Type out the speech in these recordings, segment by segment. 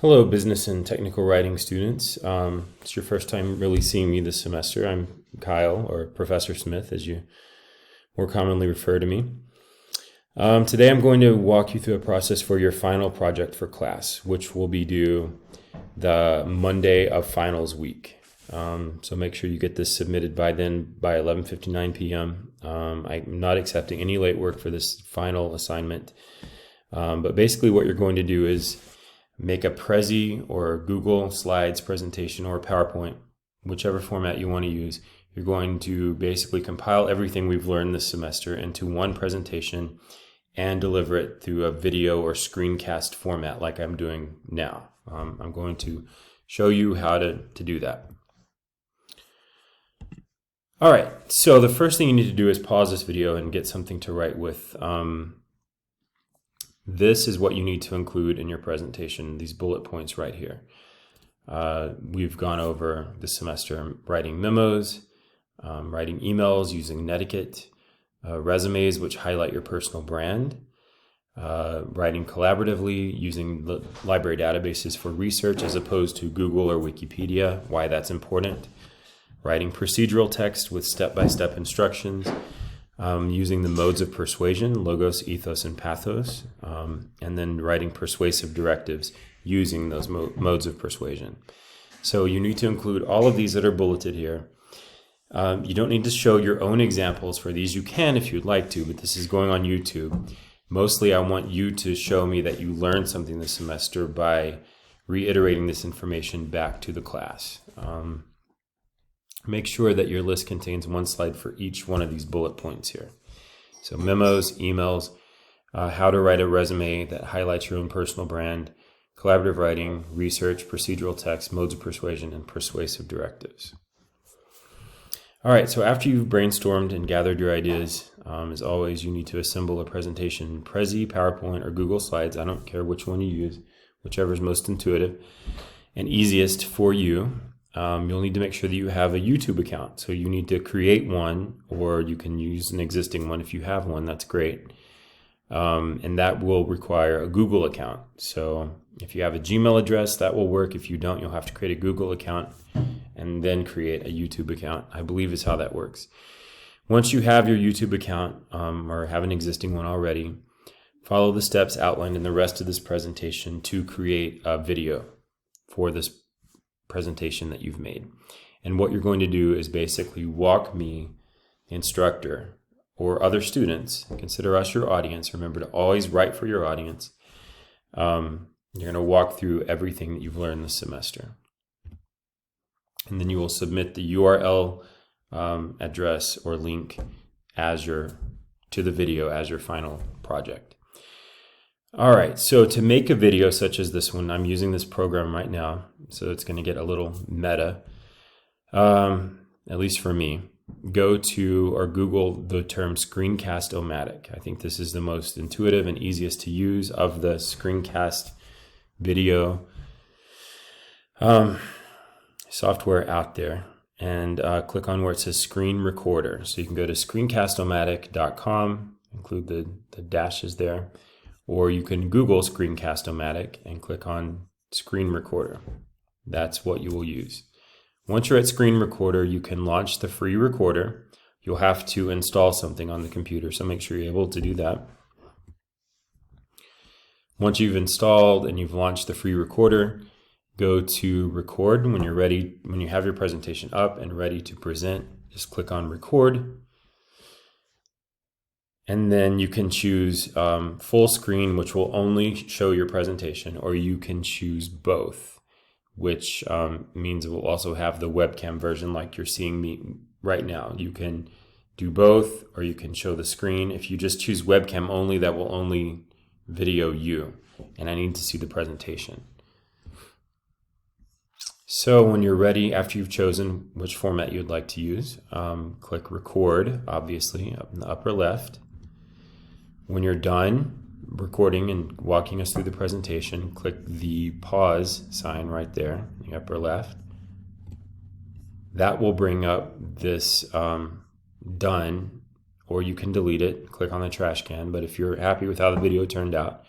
Hello, business and technical writing students. It's your first time really seeing me this semester. I'm Kyle, or Professor Smith, as you more commonly refer to me. Today I'm going to walk you through a process for your final project for class, which will be due the Monday of finals week. So make sure you get this submitted by 11:59 p.m. I'm not accepting any late work for this final assignment. But basically what you're going to do is make a Prezi or Google Slides presentation or PowerPoint, whichever format you want to use. You're going to basically compile everything we've learned this semester into one presentation and deliver it through a video or screencast format like I'm doing now. I'm going to show you how to do that. All right, so the first thing you need to do is pause this video and get something to write with. This is what you need to include in your presentation, these bullet points right here. We've gone over this semester writing memos, writing emails using Netiquette, resumes which highlight your personal brand, writing collaboratively using the library databases for research as opposed to Google or Wikipedia, why that's important, writing procedural text with step-by-step instructions, using the modes of persuasion, logos, ethos, and pathos, and then writing persuasive directives using those modes of persuasion. So you need to include all of these that are bulleted here. You don't need to show your own examples for these. You can if you'd like to, but this is going on YouTube. Mostly I want you to show me that you learned something this semester by reiterating this information back to the class. Make sure that your list contains one slide for each one of these bullet points here. So memos, emails, how to write a resume that highlights your own personal brand, collaborative writing, research, procedural text, modes of persuasion, and persuasive directives. All right, so after you've brainstormed and gathered your ideas, as always, you need to assemble a presentation in Prezi, PowerPoint, or Google Slides. I don't care which one you use, whichever is most intuitive and easiest for you. You'll need to make sure that you have a YouTube account. So you need to create one, or you can use an existing one if you have one. That's great. And that will require a Google account. So if you have a Gmail address, that will work. If you don't, you'll have to create a Google account and then create a YouTube account, I believe is how that works. Once you have your YouTube account or have an existing one already, follow the steps outlined in the rest of this presentation to create a video for this presentation that you've made. And what you're going to do is basically walk me, the instructor, or other students, consider us your audience. Remember to always write for your audience. You're going to walk through everything that you've learned this semester. And then you will submit the URL address or link to the video as your final project. All right, so to make a video such as this one, I'm using this program right now, so it's going to get a little meta, at least for me. Go to or Google the term Screencast-O-Matic. I think this is the most intuitive and easiest to use of the screencast video software out there. And click on where it says Screen Recorder. So you can go to screencast-o-matic.com, include the dashes there. Or you can Google Screencast-O-Matic and click on Screen Recorder. That's what you will use. Once you're at Screen Recorder, you can launch the free recorder. You'll have to install something on the computer, so make sure you're able to do that. Once you've installed and you've launched the free recorder, go to Record. When you're ready, when you have your presentation up and ready to present, just click on Record. And then you can choose full screen, which will only show your presentation, or you can choose both, which means it will also have the webcam version like you're seeing me right now. You can do both, or you can show the screen. If you just choose webcam only, that will only video you, and I need to see the presentation. So when you're ready, after you've chosen which format you'd like to use, click Record, obviously, up in the upper left. When you're done recording and walking us through the presentation, click the pause sign right there in the upper left. That will bring up this done, or you can delete it, click on the trash can. But if you're happy with how the video turned out,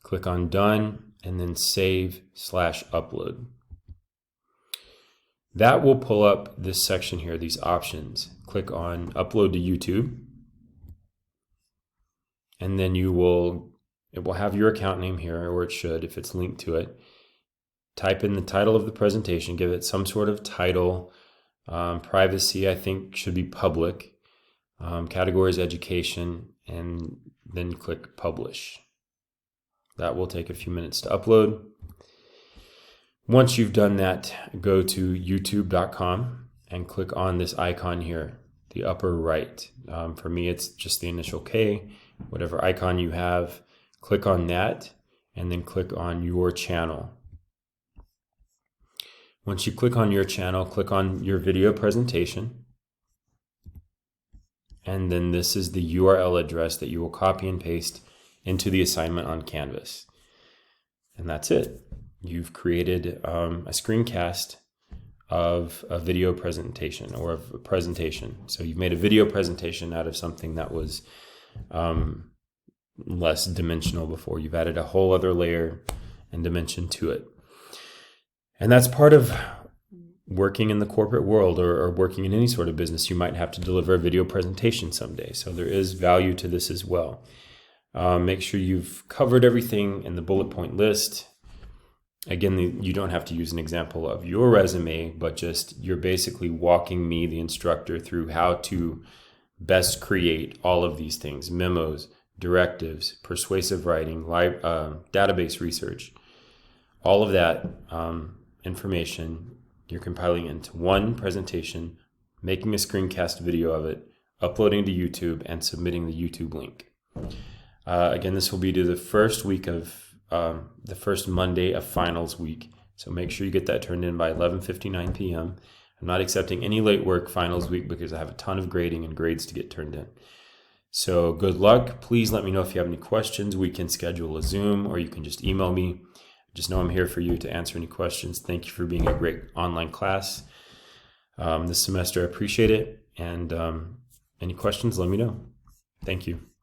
click on done and then save/upload. That will pull up this section here, these options. Click on upload to YouTube, and then it will have your account name here, or it should if it's linked to it. Type in the title of the presentation, give it some sort of title. Privacy, I think, should be public. Category is education, and then click publish. That will take a few minutes to upload. Once you've done that, go to youtube.com and click on this icon here, the upper right. For me, it's just the initial K, whatever icon you have. Click on that and then click on your channel. Once you click on your channel, click on your video presentation. And then this is the URL address that you will copy and paste into the assignment on Canvas. And that's it. You've created a screencast of a video presentation or of a presentation. So you've made a video presentation out of something that was less dimensional before. You've added a whole other layer and dimension to it. And that's part of working in the corporate world or working in any sort of business. You might have to deliver a video presentation someday. So there is value to this as well. Make sure you've covered everything in the bullet point list. Again, you don't have to use an example of your resume, but just you're basically walking me, the instructor, through how to best create all of these things: memos, directives, persuasive writing, database research. All of that information you're compiling into one presentation, making a screencast video of it, uploading to YouTube, and submitting the YouTube link. Again, this will be to the first week of the first Monday of finals week. So make sure you get that turned in by 11:59 p.m. I'm not accepting any late work finals week because I have a ton of grading and grades to get turned in. So good luck. Please let me know if you have any questions. We can schedule a Zoom, or you can just email me. Just know I'm here for you to answer any questions. Thank you for being a great online class this semester. I appreciate it. And any questions, let me know. Thank you.